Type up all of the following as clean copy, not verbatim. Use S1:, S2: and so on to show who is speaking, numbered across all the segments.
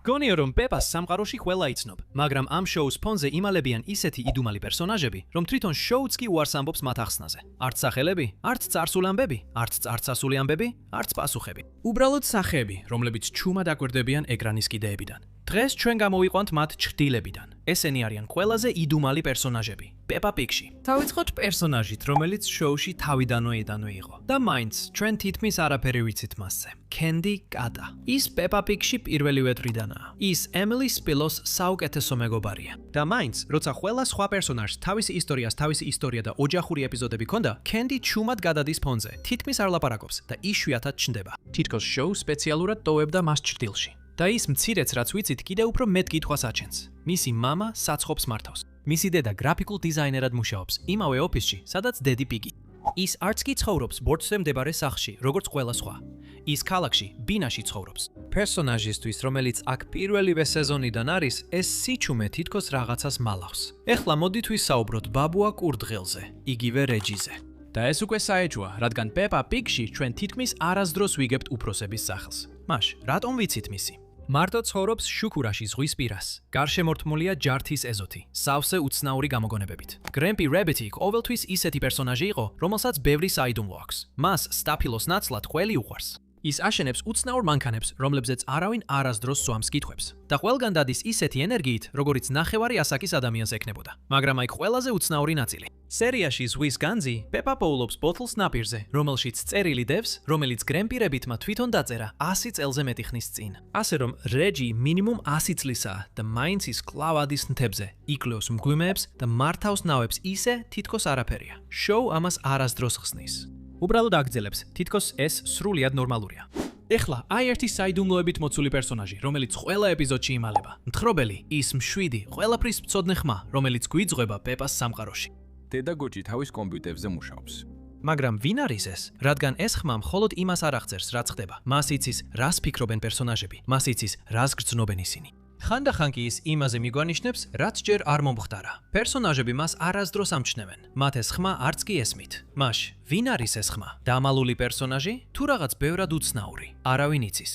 S1: გონია რომ პეპას სამყაროში ყველა იცნობ, მაგრამ ამ შოუს ფონზე იმალებიან ისეთი იდუმალი პერსონაჟები, რომ თვითონ შოუც კი უარს ამბობს მათ ახსნაზე. არც სახელები, არც წარსული ამბები, არც წარსასული ამბები, არც პასუხები. უბრალოდ სახეები, რომლებიც ჩუმად აკვირდებიან ეკრანის კიდეებიდან. დღეს ჩვენ გამოვიყვანთ მათ ჩრდილებიდან. ესენი არიან ყველაზე იდუმალი პერსონაჟები. პეპა პიგში. დავიწყოთ პერსონაჟით, რომელიც შოუში თავიდანვე იყო. და მაინც ჩვენ თითქმის არაფერი ვიცით მასზე. კენდი კატა. ის პეპა პიგში პირველივე დღიდანაა. ის ემილი სპილოს საუკეთესო მეგობარია. და მაინც, როცა ყველა სხვა პერსონაჟს თავისი ისტორია და ოჯახური ეპიზოდები ჰქონდა, კენდი ჩუმად გადადის ფონზე. თითქმის არ ლაპარაკობს და იშვიათად ჩნდება. თითქოს შოუ სპეციალურად ტოვებდა მას ჩრდილში. და ის მცირეც რაც ვიცით კიდევ უფრო მეტ კითხვას აჩენს. მისი მამა საცხობს მართავს. მისი დედა გრაფიკულ დიზაინერად მუშაობს იმავე ოფისში, სადაც დედი პიგი. ის არც კი ცხოვრობს ბორცვზე მდებარე სახლში, როგორც ყველა სხვა. ის ქალაქში, ბინაში ცხოვრობს. პერსონაჟისთვის, რომელიც აქ პირველივე სეზონიდან არის, ეს სიჩუმე თითქოს რაღაცას მალავს. ეხლა მოდით ვისაუბროთ ბაბუა კურდღელზე, იგივე რეჯიზე. და ეს უკვე საეჭვოა, რადგან პეპა პიგში ჩვენ თითქმის არასდროს ვიგებთ უფროსების სახლს. მაშ, რატომ ვიცით მისი? მარტო ცხოვრობს შუქურაში ზღვის პირას. გარშემორტმულია ჯართის ეზოთი, სავსე უცნაური გამოგონებებით. გრემპი რებიტი ყოველთვის ისეთი პერსონაჟი იყო, რომელსაც ბევრი საიდუმლო აქვს. მას სტაფილოს ნაცვლად ყველი უყვარს. ის აშენებს უცნაურ მანქანებს, რომლებზეც არავინ არასდროს სვამს კითხვებს. და ყველგან დადის ისეთი ენერგიით, როგორიც ნახევარი ასაკის ადამიანს ექნებოდა. მაგრამ აი ყველაზე უცნაური ნაწილი. სერიაში ზღვის განძი პეპა პოულობს ბოთლს ნაპირზე, რომელშიც წერილი დევს, რომელიც გრემპი რებიტმა თვითონ დაწერა 100 წელზე მეტი ხნის წინ. ასე რომ რეჯი მინიმუმ 100 წლისაა და მაინც ის კვლავ ადის მთებზე, იკლავს მღვიმეებს და მართავს ნავებს ისე, თითქოს არაფერია. შოუ ამას არასდროს ხსნის. უბრალოდ აგძელებს, თითქოს ეს სრულიად ნორმალურია. ეხლა აი ერთი საიდუმლოებით მოცული პერსონაჟი, რომელიც ყველა ეპიზოდში იმალება. მთხრობელი, ის მშვიდი, ყველაფრის მცოდნე ხმა, რომელიც გვიძღვება პეპას სამყაროში.
S2: დედა გოჯი თავის კომპიუტერზე მუშაობს.
S1: მაგრამ ვინ არის ეს? რადგან ეს ხმა მხოლოდ იმას არ აღწერს, რაც ხდება. მას იცის, რას ფიქრობენ პერსონაჟები, მას იცის, რას გრძნობენ ისინი. ხანდახან კი ის იმაზე მიგვანიშნებს, რაც ჯერ არ მომხდარა. პერსონაჟები მას არასდროს ამჩნევენ. მათ ეს ხმა არც კი ესმით. მაშ, ვინ არის ეს ხმა? დამალული პერსონაჟი? თუ რაღაც ბევრად უცნაური? არავინ იცის.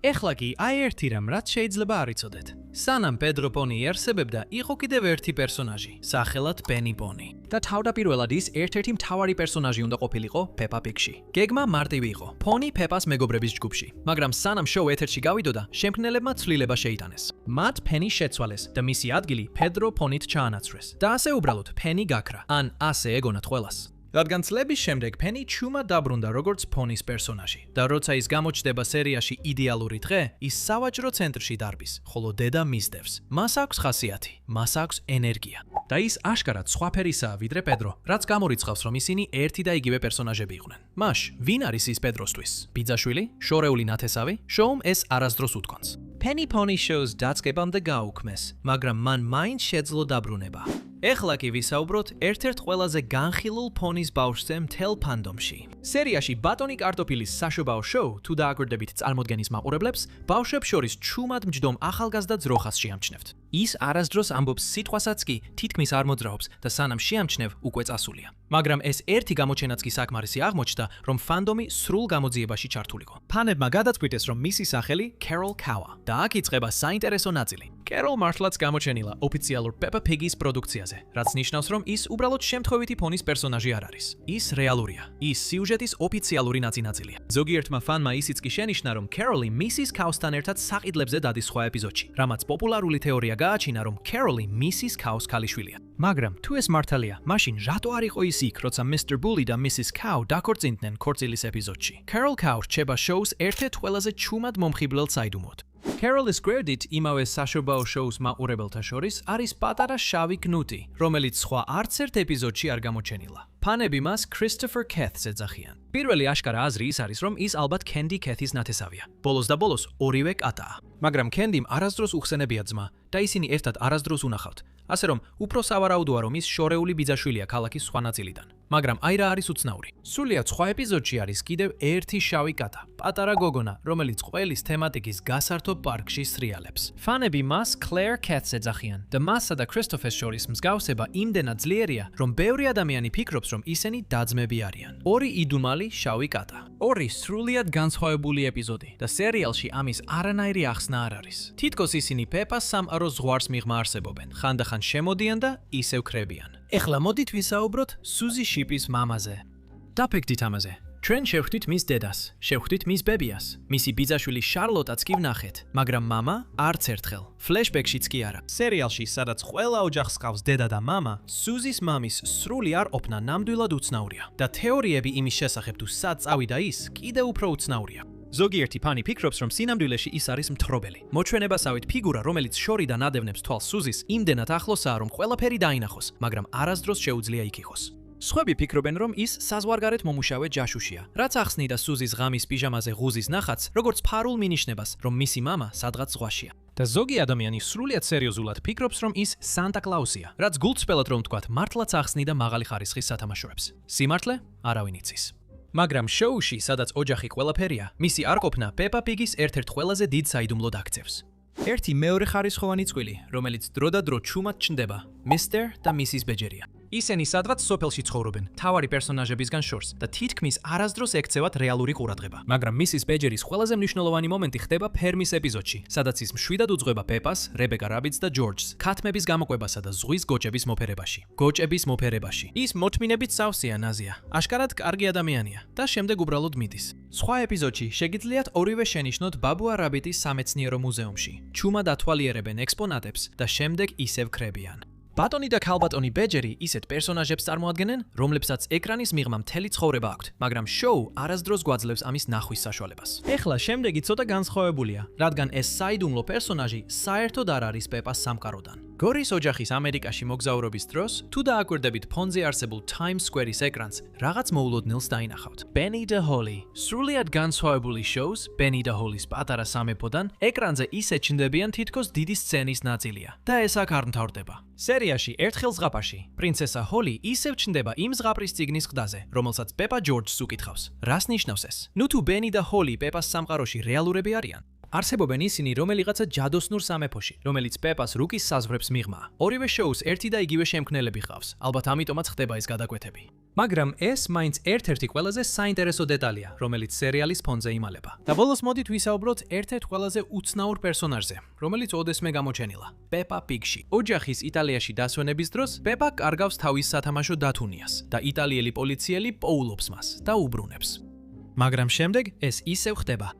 S1: ეხლა კი აი ერთი რამ, რაც შეიძლება არ იცოდეთ. სანამ პედრო პონი იარსებებდა, იყო კიდევ ერთი პერსონაჟი, სახელად პენი პონი. და თავდაპირველად ის ერთ-ერთი მთავარი პერსონაჟი უნდა ყოფილიყო პეპა პიგში. გეგმა მარტივი იყო, პონი პეპას მეგობრების ჯგუფში. მაგრამ სანამ შოუ ეთერში გავიდოდა, შემქმნელებმა ცვლილება შეიტანეს. მათ პენი შეცვალეს და მისი ადგილი პედრო პონით ჩაანაცვლეს. და ასე უბრალოდ პენი გაქრა, ან ასე ეგონათ ყველას. რადგან წლების შემდეგ პენი ჩუმად დაბრუნდა როგორც პონის პერსონაჟი და როცა ის გამოჩნდება სერიაში იდეალური დღე, ის სავაჭრო ცენტრში დარბის, ხოლო დედა მისდევს. მას აქვს ხასიათი, მას აქვს ენერგია. და ის აშკარად სხვაფერისაა ვიდრე პედრო, რაც გამორიცხავს, რომ ისინი ერთი და იგივე პერსონაჟები იყვნენ. მაშ, ვინ არის ის პედროსთვის? ბიძაშვილი? შორეული ნათესავი? შოუმ ეს არასდროს უთქვამს. პენი პონი შოუს დაწყებამდე გაუქმეს, მაგრამ მან მაინც შეძლო დაბრუნება. ეხლა კი ვისაუბროთ ერთ-ერთ ყველაზე განხილულ პონის ბავშვზე მთელ ფანდომში. სერიაში ბატონი კარტოფილის საშობაო შოუ, თუ დააკვირდებით წარმოდგენის მაყურებლებს, ბავშვებს შორის ჩუმად მჯდომ ახალგაზრდა ძროხას შეამჩნევთ. ის არასდროს ამბობს სიტყვასაც კი თითქმის არ მოძრაობს და სანამ შეამჩნევ უკვე წასულია. მაგრამ ეს ერთი გამოჩენაც კი საკმარისი აღმოჩნდა, რომ ფანდომი სრულ გამოძიებაში ჩართულიყო. ფანებმა გადაწყვიტეს, რომ მისი სახელი Carol Kawa და აქ იწყება საინტერესო ნაწილი. Carol მართლაც გამოჩენილა ოფიციალურ Peppa Pig-ის პროდუქციაზე, რაც ნიშნავს, რომ ის უბრალოდ შემთხვევითი პონის პერსონაჟი არ არის. ის რეალურია. ის სიუჟეტის ოფიციალური ნაწილი. ზოგიერთმა ფანმა ისიც კი შენიშნა, რომ Carol-ი მისის ქაოსთან ერთად საყიდლებზე დადის სხვა ეპიზოდში, რამაც პოპულარული თეორია გააჩინა, რომ Carol-ი მისის ქაოს ქალიშვილია. მაგრამ თუ ეს მართალია, მაშინ რატო არ იყო ის იქ, როცა Mr. Bully და Mrs. Cow დაქორწინდნენ ქორწილის ეპიზოდში? Carol Cow რჩება შოუს ერთ-ერთ ყველაზე ჩუმად მომხიბლელ საიდუმოდ. Carol Squared-ით იმავე საშობაო შოუს მაყურებელთა შორის არის პატარა შავი კნუტი, რომელიც სხვა არც ერთ ეპიზოდში არ გამოჩენილა. ფანები მას Christopher Keth-ს ეძახიან. პირველი აშკარა აზრი ის არის, რომ ის ალბათ Candy Keth-ის ნათესავია. ბოლოს და ბოლოს ორივე კატაა. მაგრამ Candy-მ არასდროს უხსენებია ძმა და ისინი ერთად არასდროს უნახავთ. ასე რომ, უფრო სავარაუდოა, რომ ის შორეული ბიძაშვილია ქალაქის სხვა ნაწილიდან. მაგრამ აი რა არის უცნაური. სრულიად სხვა ეპიზოდში არის კიდევ ერთი შავი კატა, პატარა გოგონა, რომელიც ყველის თემატიკის გასართობ პარკში სრიალებს. ფანები მას Claire Katz ეძახიან და მასსა და Christopher შორის მსგავსება იმდენად ძლიერია, რომ ბევრი ადამიანი ფიქრობს, რომ ისინი დაძმები არიან. ორი იდუმალი შავი კატა. ორი სრულიად განსხვავებული ეპიზოდი და სერიალში ამის არანაირი ახსნა არ არის. თითქოს ისინი პეპას სამყარო ზღვარს მიღმა არსებობენ, ხანდახან შემოდიან და ისევ ქრებიან. ეხლა მოდით ვისაუბროთ სუზი შიპის მამაზე. დაფიქრდით ამაზე. ჩვენ შევხვდით მის დედას, შევხვდით მის ბებიას, მისი ბიძაშვილი შარლოტაც კი ვნახეთ, მაგრამ მამა არც ერთხელ. ფლეშბექშიც კი არა. სერიალში, სადაც ყველა ოჯახს ყავს დედა და მამა, სუზის მამის სრული არ ყოფნა ნამდვილად უცნაურია და თეორიები იმის შესახებ თუ სად წავიდა ის კიდევ უფრო უცნაურია. ზოგიერთი ფანი ფიქრობს, რომ სინამდვილეში ის არის მთხრობელი. მოჩვენებასავით ფიგურა, რომელიც შორიდან ადევნებს თვალს სუზის, იმდენად ახლოსაა, რომ ყველაფერი დაინახოს, მაგრამ არასდროს შეუძლია იქ იყოს. სხვები ფიქრობენ, რომ ის საზღვარგარეთ მომუშავე ჯაშუშია, რაც ახსნიდა სუზის ღამის პიჟამაზე ღუზის ნახატს, როგორც ფარულ მინიშნებას, რომ მისი მამა სადღაც ზღვაშია. და ზოგი ადამიანი სრულიად სერიოზულად ფიქრობს, რომ ის სანტა კლაუსია, რაც გულწრფელად რომ ვთქვათ, მართლაც ახსნიდა მაღალი ხარისხის სათამაშოებს. სიმართლე? არავინ იცის. მაგრამ შოუში, სადაც ოჯახი ყველაფერია, მისი არ ყოფნა პეპა პიგის ერთ-ერთ ყველაზე დიდ საიდუმლოდ აქცევს. ერთი მეორე ხარისხოვანი წყვილი, რომელიც დრო და დრო ჩუმად ჩნდება, მისტერ და მისის ბეჯერია. ისინი სადღაც სოფელში ცხოვრობენ, თავარი პერსონაჟებისგან შორს და თითქმის არასდროს ექცევათ რეალური ყურადღება. მაგრამ მისის ბეჯერის ყველაზე მნიშვნელოვანი მომენტი ხდება ფერმის ეპიზოდში, სადაც ის მშვიდად უძღვება პეპას, რებეკა რაბიტს და ჯორჯს, ქათმების გამოყვებასა და ზღვის გოჭების მოფერებაში. გოჭების მოფერებაში. ის მოთმინებით სავსეა ნაზია, აშკარად კარგი ადამიანია და შემდეგ უბრალოდ მიდის. სხვა ეპიზოდში შეგიძლიათ ორივე შენიშნოთ ბაბუა რაბიტის სამეცნიერო მუზეუმში. ჩუმად ათვალიერებენ ექსპონატებს და შემდეგ ისევ ქრებიან. ბატონი და ქალბატონი ბეჯერი ისეთ პერსონაჟებს წარმოადგენენ, რომლებსაც ეკრანის მიღმა მთელი ცხოვრება აქვთ, მაგრამ შოუ არასდროს გვაძლევს ამის ნახვის საშუალებას. ეხლა შემდეგი ცოტა განსხვავებულია, რადგან ეს საიდუმლო პერსონაჟი საერთოდ არ არის პეპას სამყაროდან. გორის ოჯახის ამერიკაში მოგზაურობის დროს, თუ დააკვირდებით ფონზე არსებულ Times Square-ის ეკრანს, რაღაც მოულოდნელს დაინახავთ. Benny the Holly. სრულიად განსხვავებული შოუს, Benny the Holly-ის პატარა სამეფოდან, ეკრანზე ისე ჩნდებიან თითქოს დიდი სცენის ნაწილია და ეს აქ არ მთავრდება. სერიაში ერთხელ ზღაპარში, პრინცესა ჰოლი ისევ ჩნდება იმ ზღაპრის წიგნის ყდაზე, რომელსაც პეპა ჯორჯს უკითხავს. რას ნიშნავს ეს? ნუ თუ Benny და ჰოლი პეპას სამყაროში რეალურები არიან? არსებობენ ისინი რომელიღაცა ჯადოსნურ სამეფოში, რომელიც პეპას რუკის საზღვრებს მიღმა. ორივე შოუს ერთი და იგივე შემქმნელები ჰყავს, ალბათ ამიტომაც ხდება ეს გადაკვეთები. მაგრამ ეს მაინც ერთ-ერთი ყველაზე საინტერესო დეტალია, რომელიც სერიალის ფონზე იმალება. და ბოლოს მოდით ვისაუბროთ ერთ-ერთ ყველაზე უცნაურ პერსონაჟზე, რომელიც ოდესმე გამოჩენილა, პეპა პიგში. ოჯახის იტალიაში დასვენების დროს პეპა კარგავს თავის სათამაშო დათუნიას და იტალიელი პოლიციელი პოულობს მას და უბრუნებს. მაგრამ შემდეგ ეს ისევ ხდება.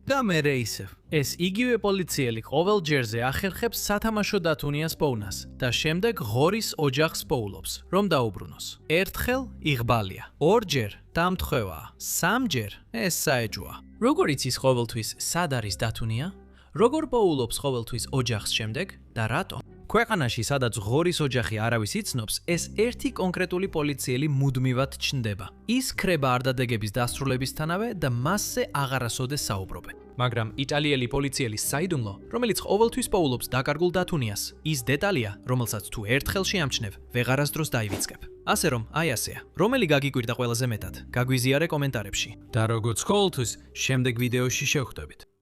S1: და მერე ისევ. ეს იგივე პოლიციელი ყოველ ჯერზე ახერხებს სათამაშო დათუნიას პოვნას და შემდეგ ღორის ოჯახს პოულობს, რომ დაუბრუნოს. ერთხელ იღბალია, ორჯერ დამთხევაა, სამჯერ ეს საეჭვოა. როგორ იცის ყოველთვის სად არის დათუნია? როგორ პოულობს ყოველთვის ოჯახს შემდეგ და რატომ? ქვეყანაში, სადაც ღორის ოჯახი არავის იცნობს, ეს ერთი კონკრეტული პოლიციელი მუდმივად ჩნდება. ის ქრება არდადეგების დასრულებისთანავე და მასზე აღარასოდეს საუბრობენ. მაგრამ იტალიელი პოლიციელის საიდუმლო, რომელიც ყოველთვის პოულობს დაკარგულ დათუნიას, ის დეტალია, რომელსაც თუ ერთხელ შეამჩნევ, ვეღარასდროს დაივიწყებ. ასე რომ, აი ასეა. რომელი გაგიკვირდა ყველაზე მეტად? გაგვიზიარე კომენტარებში. და როგორც ყოველთვის, შემდეგ ვიდეოში შევხვდებით.